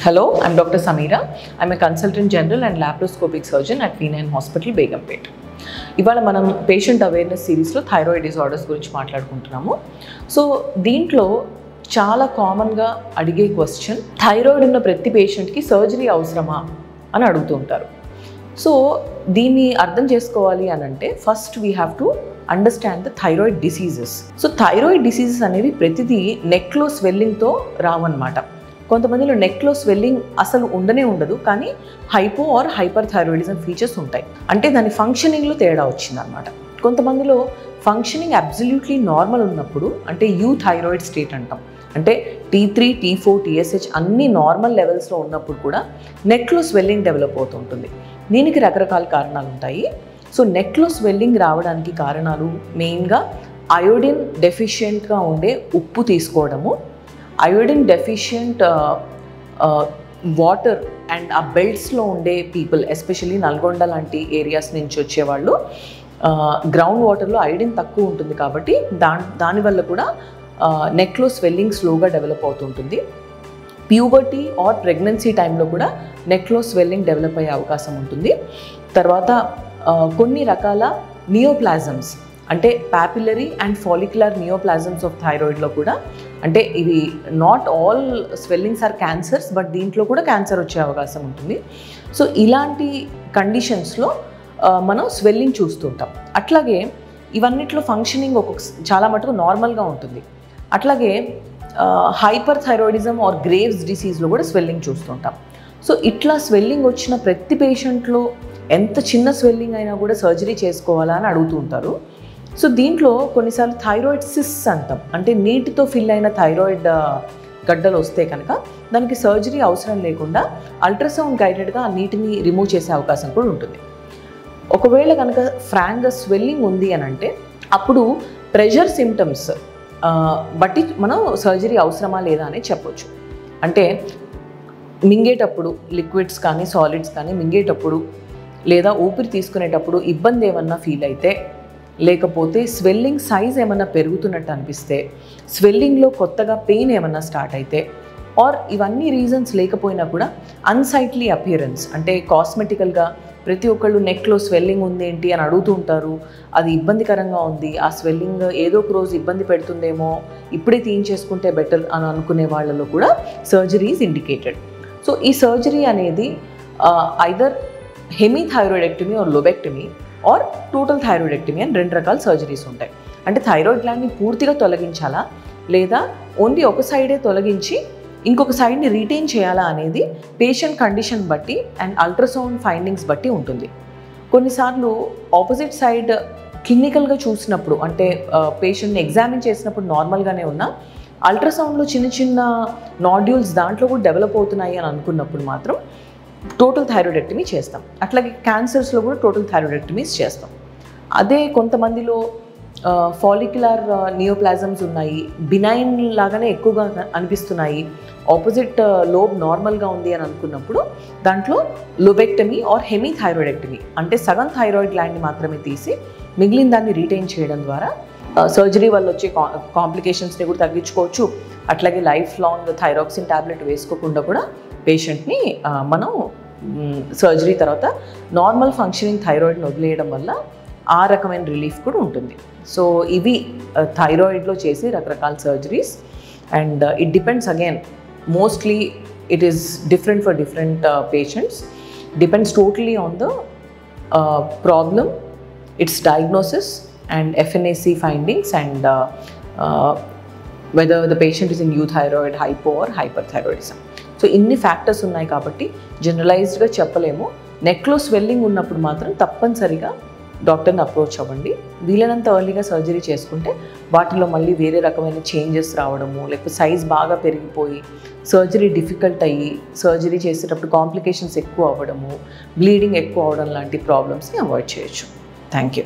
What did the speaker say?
Hello, I'm Dr. Sameera. I'm a consultant general and laparoscopic surgeon at V9 Hospital, Begumpet. ఇవాళ మనం patient awareness సిరీస్లో thyroid disorders గురించి మాట్లాడుకుంటున్నాము. So దీంట్లో చాలా కామన్గా అడిగే క్వశ్చన్, థైరాయిడ్ ఉన్న ప్రతి పేషెంట్కి సర్జరీ అవసరమా అని అడుగుతూ ఉంటారు. సో దీన్ని అర్థం చేసుకోవాలి అని అంటే first we have to understand the thyroid diseases. So thyroid diseases అనేవి ప్రతిదీ నెక్లో స్వెల్లింగ్తో రావన్నమాట. కొంతమందిలో నెక్లో స్వెల్లింగ్ అసలు ఉండనే ఉండదు, కానీ hypo or hyperthyroidism features ఉంటాయి. అంటే దాని ఫంక్షనింగ్లో తేడా వచ్చిందనమాట. కొంతమందిలో ఫంక్షనింగ్ అబ్సల్యూట్లీ నార్మల్ ఉన్నప్పుడు, అంటే యూ థైరాయిడ్ స్టేట్ అంటాం, అంటే T3, T4, TSH అన్ని నార్మల్ లెవెల్స్లో ఉన్నప్పుడు కూడా నెక్లో స్వెల్లింగ్ డెవలప్ అవుతుంటుంది. దీనికి రకరకాల కారణాలు ఉంటాయి. సో నెక్లో స్వెల్లింగ్ రావడానికి కారణాలు మెయిన్గా అయోడిన్ డెఫిషియెంట్గా ఉండే ఉప్పు తీసుకోవడము, అయోడిన్ డెఫిషియెంట్ వాటర్ అండ్ ఆ బెల్ట్స్లో ఉండే పీపుల్, ఎస్పెషల్లీ నల్గొండ లాంటి ఏరియాస్ నుంచి వచ్చేవాళ్ళు గ్రౌండ్ వాటర్లో అయోడిన్ తక్కువ ఉంటుంది కాబట్టి దానివల్ల కూడా నెక్లో స్వెల్లింగ్ స్లోగా డెవలప్ అవుతుంటుంది. ప్యూబర్టీ ఆర్ ప్రెగ్నెన్సీ టైంలో కూడా నెక్లో స్వెల్లింగ్ డెవలప్ అయ్యే అవకాశం ఉంటుంది. తర్వాత కొన్ని రకాల నియోప్లాజమ్స్, అంటే papillary and follicular neoplasms of థైరాయిడ్లో కూడా, అంటే ఇవి not all swellings are cancers, but దీంట్లో కూడా క్యాన్సర్ వచ్చే అవకాశం ఉంటుంది. సో ఇలాంటి కండిషన్స్లో మనం స్వెల్లింగ్ చూస్తుంటాం. అట్లాగే ఇవన్నిట్లో ఫంక్షనింగ్ చాలా మటుకు నార్మల్గా ఉంటుంది. అట్లాగే హైపర్ థైరాయిడిజం ఆర్ గ్రేవ్స్ డిసీజ్లో కూడా స్వెల్లింగ్ చూస్తుంటాం. సో ఇట్లా స్వెల్లింగ్ వచ్చిన ప్రతి పేషెంట్లో ఎంత చిన్న స్వెల్లింగ్ అయినా కూడా సర్జరీ చేసుకోవాలా అని అడుగుతూ ఉంటారు. సో దీంట్లో కొన్నిసార్లు థైరాయిడ్ సిస్ట్స్ అంటాం, అంటే నీటితో ఫిల్ అయిన థైరాయిడ్ గడ్డలు వస్తే కనుక దానికి సర్జరీ అవసరం లేకుండా అల్ట్రాసౌండ్ గైడెడ్గా ఆ నీటిని రిమూవ్ చేసే అవకాశం కూడా ఉంటుంది. ఒకవేళ కనుక ఫ్రాంక్గా స్వెల్లింగ్ ఉంది అని అంటే అప్పుడు ప్రెషర్ సిమ్టమ్స్ బట్టి మనం సర్జరీ అవసరమా లేదా అని చెప్పొచ్చు. అంటే మింగేటప్పుడు లిక్విడ్స్ కానీ సాలిడ్స్ కానీ మింగేటప్పుడు, లేదా ఊపిరి తీసుకునేటప్పుడు ఇబ్బంది ఏమన్నా ఫీల్ అయితే, లేకపోతే స్వెల్లింగ్ సైజ్ ఏమన్నా పెరుగుతున్నట్టు అనిపిస్తే, స్వెల్లింగ్లో కొత్తగా పెయిన్ ఏమన్నా స్టార్ట్ అయితే, ఆర్ ఇవన్నీ రీజన్స్ లేకపోయినా కూడా అన్సైట్లీ అపియరెన్స్, అంటే కాస్మెటికల్గా ప్రతి ఒక్కళ్ళు నెక్లో స్వెల్లింగ్ ఉంది ఏంటి అని అడుగుతూ ఉంటారు, అది ఇబ్బందికరంగా ఉంది, ఆ స్వెల్లింగ్ ఏదో ఒక రోజు ఇబ్బంది పెడుతుందేమో, ఇప్పుడే తీయించేసుకుంటే బెటర్ అని అనుకునే వాళ్ళలో కూడా సర్జరీ ఈజ్ ఇండికేటెడ్. సో ఈ సర్జరీ అనేది either hemithyroidectomy or lobectomy or total thyroidectomy అని రెండు రకాల సర్జరీస్ ఉంటాయి. అంటే థైరాయిడ్ గ్లాండ్ని పూర్తిగా తొలగించాలా, లేదా ఓన్లీ ఒక సైడే తొలగించి ఇంకొక సైడ్ని రీటైన్ చేయాలా అనేది పేషెంట్ కండిషన్ బట్టి అండ్ అల్ట్రాసౌండ్ ఫైండింగ్స్ బట్టి ఉంటుంది. కొన్నిసార్లు ఆపోజిట్ సైడ్ క్లినికల్గా చూసినప్పుడు, అంటే పేషెంట్ని ఎగ్జామిన్ చేసినప్పుడు నార్మల్గానే ఉన్నా అల్ట్రాసౌండ్లో చిన్న చిన్న నాడ్యూల్స్ దాంట్లో కూడా డెవలప్ అవుతున్నాయి అని అనుకున్నప్పుడు మాత్రం టోటల్ థైరాయిడెక్టమీ చేస్తాం. అట్లాగే క్యాన్సర్స్లో కూడా టోటల్ థైరాయిడెక్టమీస్ చేస్తాం. అదే కొంతమందిలో ఫాలిక్యులర్ నియోప్లాజమ్స్ ఉన్నాయి, బినైన్ లాగానే ఎక్కువగా అనిపిస్తున్నాయి, ఆపోజిట్ లోబ్ నార్మల్గా ఉంది అని అనుకున్నప్పుడు దాంట్లో లోబెక్టమీ ఆర్ హెమీథైరాయిడెక్టమీ, అంటే సగం థైరాయిడ్ గ్లాండ్ని మాత్రమే తీసి మిగిలిన దాన్ని రీటైన్ చేయడం ద్వారా సర్జరీ వల్ల వచ్చే కాంప్లికేషన్స్ని కూడా తగ్గించుకోవచ్చు. అట్లాగే లైఫ్ లాంగ్ థైరాక్సిన్ ట్యాబ్లెట్ వేసుకోకుండా కూడా పేషెంట్ని మనం సర్జరీ తర్వాత నార్మల్ ఫంక్షనింగ్ థైరాయిడ్ని వదిలేయడం వల్ల ఆ రకమైన రిలీఫ్ కూడా ఉంటుంది. సో ఇవి థైరాయిడ్లో చేసే రకరకాల surgeries, and it depends again, mostly it is different for different patients, depends totally on the problem, it's diagnosis and FNAC findings, and whether the patient is in euthyroid, hypo or hyperthyroidism. So ఇన్ని factors ఉన్నాయి కాబట్టి జనరలైజ్డ్గా చెప్పలేము. నెక్లో swelling ఉన్నప్పుడు మాత్రం తప్పనిసరిగా డాక్టర్ని approach అవ్వండి. వీలైనంత ఎర్లీగా సర్జరీ చేసుకుంటే వాటిలో మళ్ళీ వేరే రకమైన చేంజెస్ రావడము, లేకపోతే సైజ్ బాగా పెరిగిపోయి సర్జరీ డిఫికల్ట్ అయ్యి సర్జరీ చేసేటప్పుడు కాంప్లికేషన్స్ ఎక్కువ అవ్వడము, బ్లీడింగ్ ఎక్కువ అవ్వడం లాంటి ప్రాబ్లమ్స్ని అవాయిడ్ చేయొచ్చు. Thank you.